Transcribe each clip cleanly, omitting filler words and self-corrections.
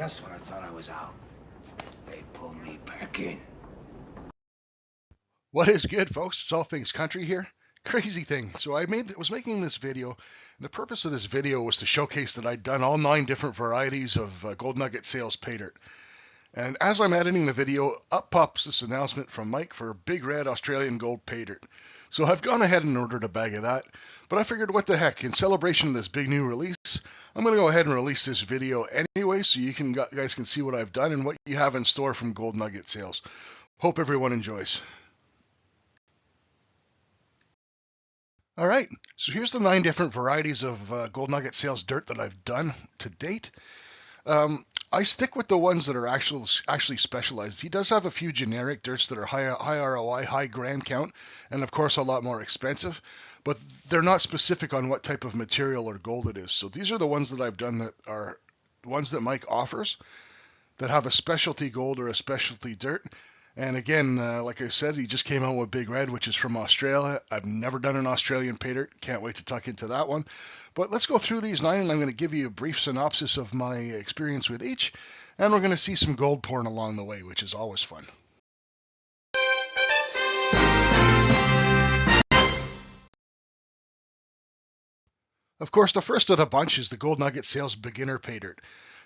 Just when I thought I was out, they pulled me back in. What is good, folks? It's All Things Country here. Crazy thing. So I was making this video, and the purpose of this video was to showcase that I'd done all 9 different varieties of GoldNuggetSales Paydirt. And as I'm editing the video, up pops this announcement from Mike for Big Red Australian Gold Paydirt. So I've gone ahead and ordered a bag of that, but I figured what the heck, in celebration of this big new release, I'm going to go ahead and release this video anyway so you guys can see what I've done and what you have in store from Gold Nugget Sales. Hope everyone enjoys. All right, so here's the 9 different varieties of Gold Nugget Sales dirt that I've done to date. I stick with the ones that are actually specialized. He does have a few generic dirts that are high ROI, high gram count, and of course a lot more expensive, but they're not specific on what type of material or gold it is. So these are the ones that I've done that are the ones that Mike offers that have a specialty gold or a specialty dirt. And again, like I said, he just came out with Big Red, which is from Australia. I've never done an Australian Paydirt. Can't wait to tuck into that one. But let's go through these 9, and I'm going to give you a brief synopsis of my experience with each. And we're going to see some gold pouring along the way, which is always fun. Of course, the first of the bunch is the Gold Nugget Sales Beginner Paydirt.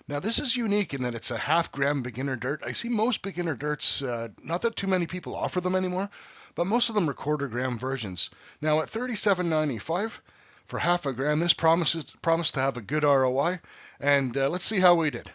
Now, this is unique in that it's a half-gram beginner dirt. I see most beginner dirts, not that too many people offer them anymore, but most of them are quarter-gram versions. Now, at $37.95 for half a gram, this promised to have a good ROI, and let's see how we did.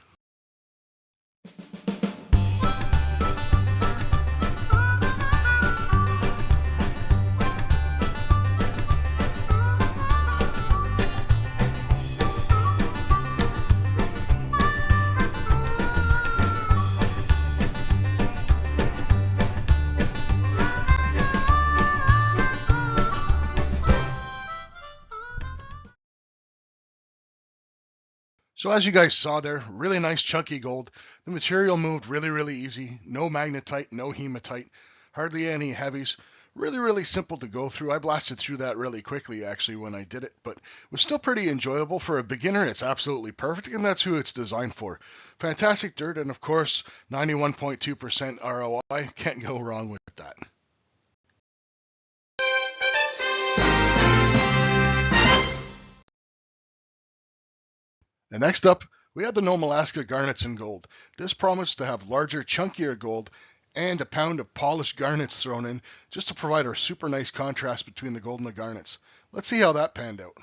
So as you guys saw there, really nice chunky gold. The material moved really easy. No magnetite, no hematite, hardly any heavies. Really simple to go through. I blasted through that really quickly actually when I did it, but it was still pretty enjoyable. For a beginner, it's absolutely perfect, and that's who it's designed for. Fantastic dirt, and of course, 91.2% ROI. Can't go wrong with that. And next up, we had the Nome Alaska Garnets in gold. This promised to have larger, chunkier gold and a pound of polished garnets thrown in just to provide a super nice contrast between the gold and the garnets. Let's see how that panned out.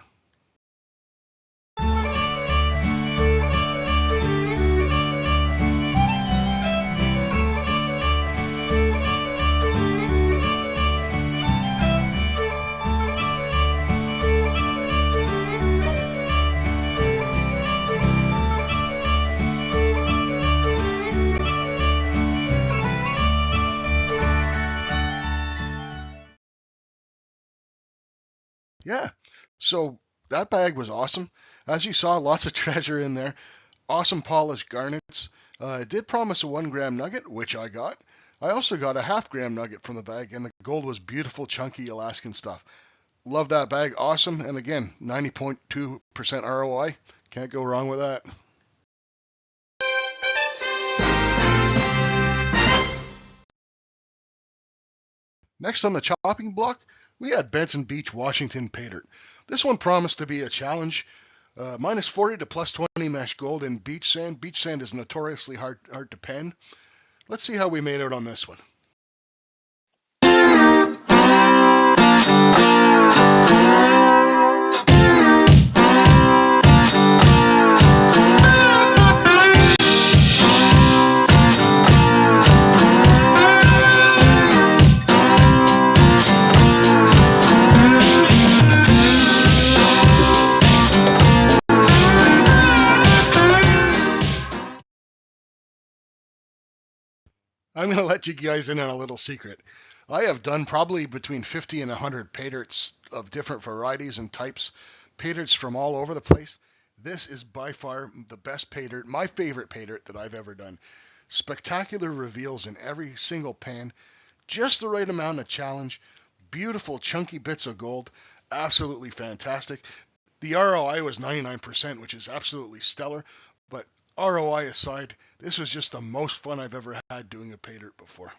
Yeah, so that bag was awesome. As you saw, lots of treasure in there. Awesome polished garnets. It did promise a 1-gram nugget, which I got. I also got a half-gram nugget from the bag, and the gold was beautiful, chunky Alaskan stuff. Love that bag. Awesome. And again, 90.2% ROI. Can't go wrong with that. Next on the chopping block, we had Benson Beach, Washington Paydirt. This one promised to be a challenge. Minus 40 to plus 20 mesh gold in beach sand. Beach sand is notoriously hard to pen. Let's see how we made out on this one. I'm going to let you guys in on a little secret. I have done probably between 50 and 100 paydirts of different varieties and types, paydirts from all over the place. This is by far the best paydirt, my favorite paydirt that I've ever done. Spectacular reveals in every single pan, just the right amount of challenge, beautiful chunky bits of gold, absolutely fantastic. The ROI was 99%, which is absolutely stellar, but ROI aside, this was just the most fun I've ever had doing a pay dirt before.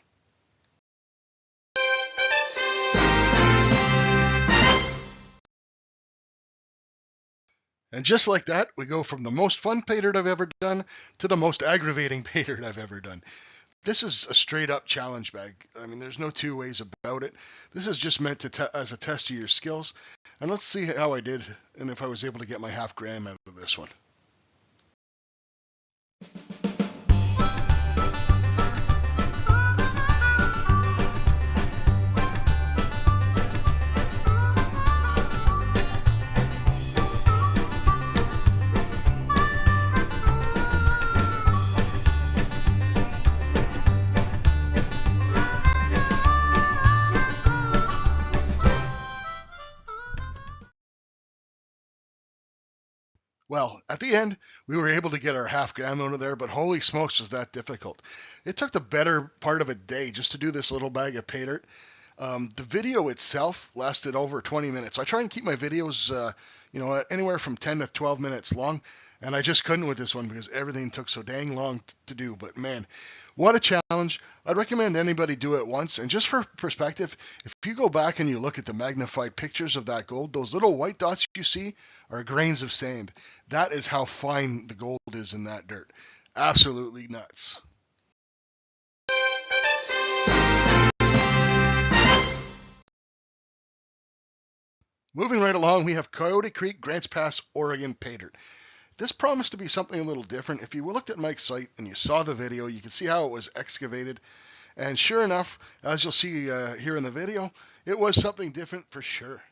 And just like that, we go from the most fun pay dirt I've ever done to the most aggravating pay dirt I've ever done. This is a straight up challenge bag. I mean, there's no two ways about it. This is just meant to as a test of your skills. And let's see how I did and if I was able to get my half gram out of this one. Well, at the end, we were able to get our half gram out of there, but holy smokes, was that difficult. It took the better part of a day just to do this little bag of pay dirt. The video itself lasted over 20 minutes. I try and keep my videos, anywhere from 10 to 12 minutes long, and I just couldn't with this one because everything took so dang long to do. But man, what a challenge. I'd recommend anybody do it once. And just for perspective, if you go back and you look at the magnified pictures of that gold, those little white dots you see are grains of sand. That is how fine the gold is in that dirt. Absolutely nuts. Moving right along, we have Coyote Creek, Grants Pass, Oregon pay dirt. This promised to be something a little different. If you looked at Mike's site and you saw the video, you could see how it was excavated. And sure enough, as you'll see here in the video, it was something different for sure.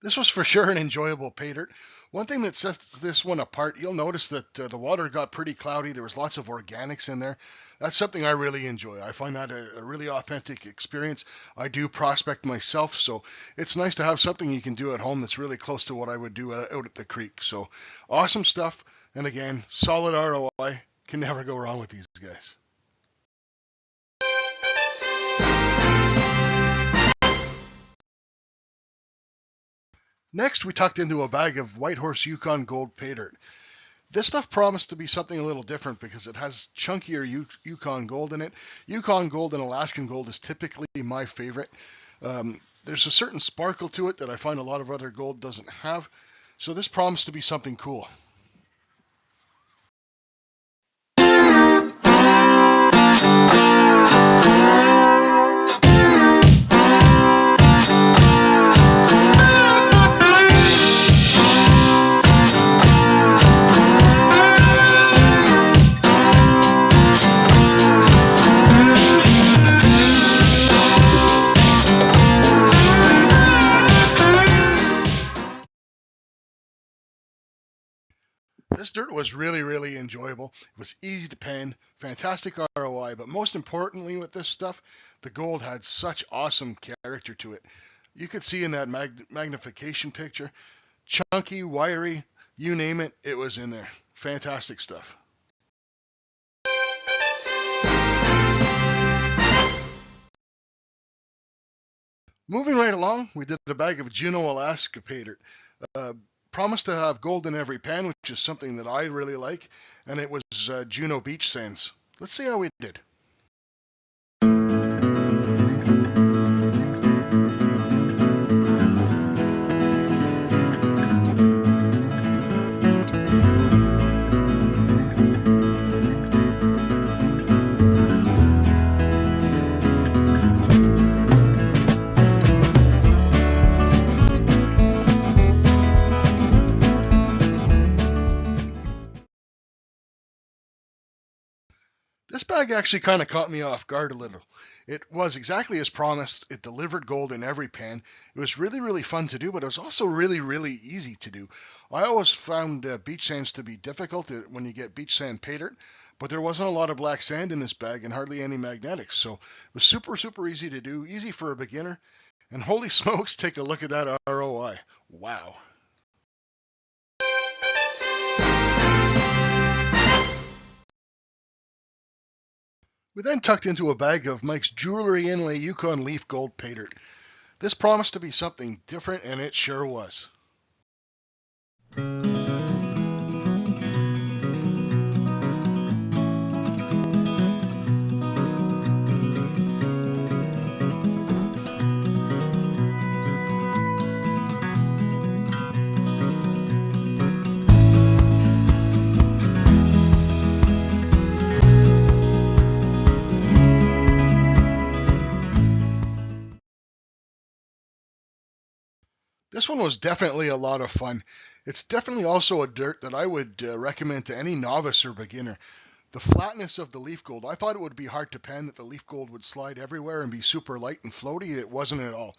This was for sure an enjoyable pay dirt. One thing that sets this one apart, you'll notice that the water got pretty cloudy. There was lots of organics in there. That's something I really enjoy. I find that a really authentic experience. I do prospect myself, so it's nice to have something you can do at home that's really close to what I would do out at the creek. So awesome stuff. And again, solid ROI. Can never go wrong with these guys. Next, we tucked into a bag of Whitehorse Yukon Gold pay dirt. This stuff promised to be something a little different because it has chunkier Yukon Gold in it. Yukon Gold and Alaskan Gold is typically my favorite. There's a certain sparkle to it that I find a lot of other gold doesn't have. So this promised to be something cool. This dirt was really, really enjoyable. It was easy to pan, fantastic ROI, but most importantly with this stuff, the gold had such awesome character to it. You could see in that magnification picture, chunky, wiry, you name it, it was in there. Fantastic stuff. Moving right along, we did a bag of Juno Alaska pay dirt. Promised to have gold in every pan, which is something that I really like, and it was Juno beach sands. Let's see how we did. This bag actually kind of caught me off guard a little. It was exactly as promised. It delivered gold in every pan. It was really, really fun to do, but it was also really, really easy to do. I always found beach sands to be difficult when you get beach sand pay dirt, but there wasn't a lot of black sand in this bag and hardly any magnetics. So it was super, super easy to do, easy for a beginner. And holy smokes, take a look at that ROI. Wow. We then tucked into a bag of Mike's Jewelry Inlay Yukon Leaf Gold Paydirt. This promised to be something different, and it sure was. This one was definitely a lot of fun. It's definitely also a dirt that I would recommend to any novice or beginner. The flatness of the leaf gold, I thought it would be hard to pan, that the leaf gold would slide everywhere and be super light and floaty. It wasn't at all.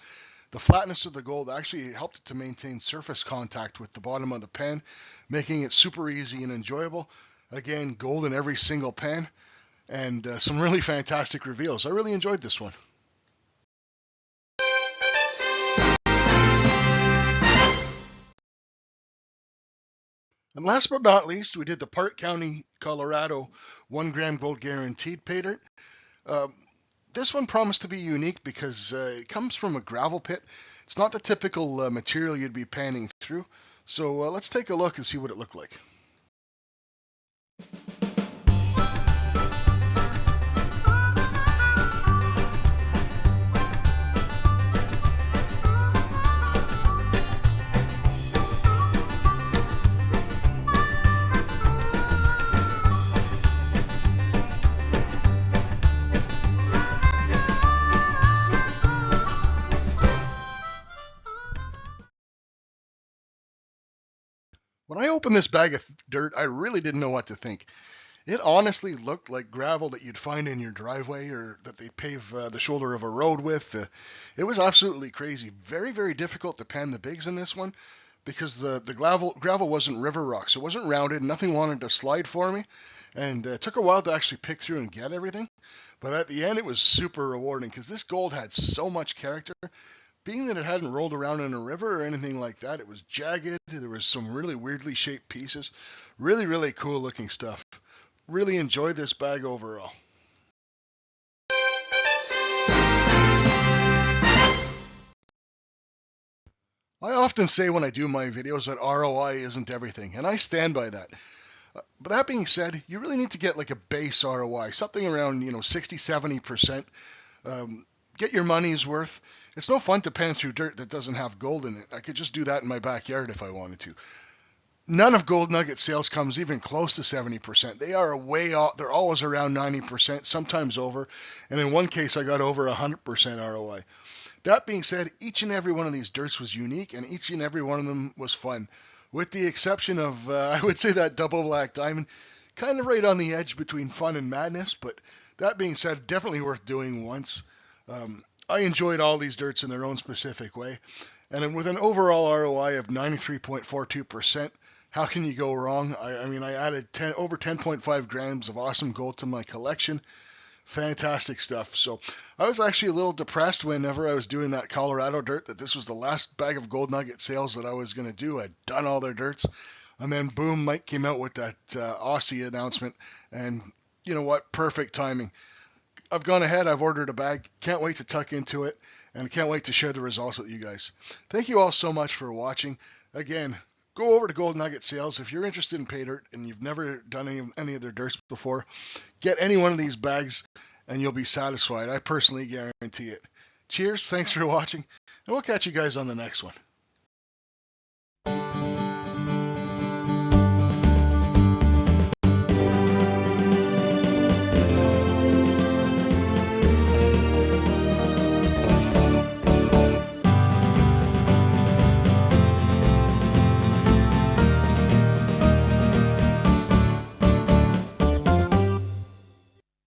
The flatness of the gold actually helped it to maintain surface contact with the bottom of the pan, making it super easy and enjoyable. Again, gold in every single pan, and some really fantastic reveals. I really enjoyed this one. And last but not least, we did the Park County, Colorado 1 gram gold guaranteed Paydirt. This one promised to be unique because it comes from a gravel pit. It's not the typical material you'd be panning through. So let's take a look and see what it looked like. When I opened this bag of dirt, I really didn't know what to think. It honestly looked like gravel that you'd find in your driveway or that they pave the shoulder of a road with. It was absolutely crazy. Very, very difficult to pan the bigs in this one because the gravel wasn't river rock, so it wasn't rounded. Nothing wanted to slide for me, and it took a while to actually pick through and get everything. But at the end, it was super rewarding because this gold had so much character. Being that it hadn't rolled around in a river or anything like that, it was jagged. There was some really weirdly shaped pieces. Really, really cool looking stuff. Really enjoyed this bag overall. I often say when I do my videos that ROI isn't everything, and I stand by that. But that being said, you really need to get like a base ROI, something around 60-70%. Get your money's worth. It's no fun to pan through dirt that doesn't have gold in it. I could just do that in my backyard if I wanted to. None of Gold Nugget sales comes even close to 70%. They are way off. They're always around 90%, sometimes over. And in one case, I got over 100% ROI. That being said, each and every one of these dirts was unique, and each and every one of them was fun. With the exception of, I would say that double black diamond, kind of right on the edge between fun and madness. But that being said, definitely worth doing once. I enjoyed all these dirts in their own specific way. And with an overall ROI of 93.42%, how can you go wrong? I added over 10.5 grams of awesome gold to my collection. Fantastic stuff. So I was actually a little depressed whenever I was doing that Colorado dirt that this was the last bag of Gold Nugget sales that I was going to do. I'd done all their dirts. And then boom, Mike came out with that Aussie announcement. And you know what? Perfect timing. I've gone ahead. I've ordered a bag. Can't wait to tuck into it. And can't wait to share the results with you guys. Thank you all so much for watching. Again, go over to Gold Nugget Sales. If you're interested in Paydirt and you've never done any of their dirts before, get any one of these bags and you'll be satisfied. I personally guarantee it. Cheers. Thanks for watching. And we'll catch you guys on the next one.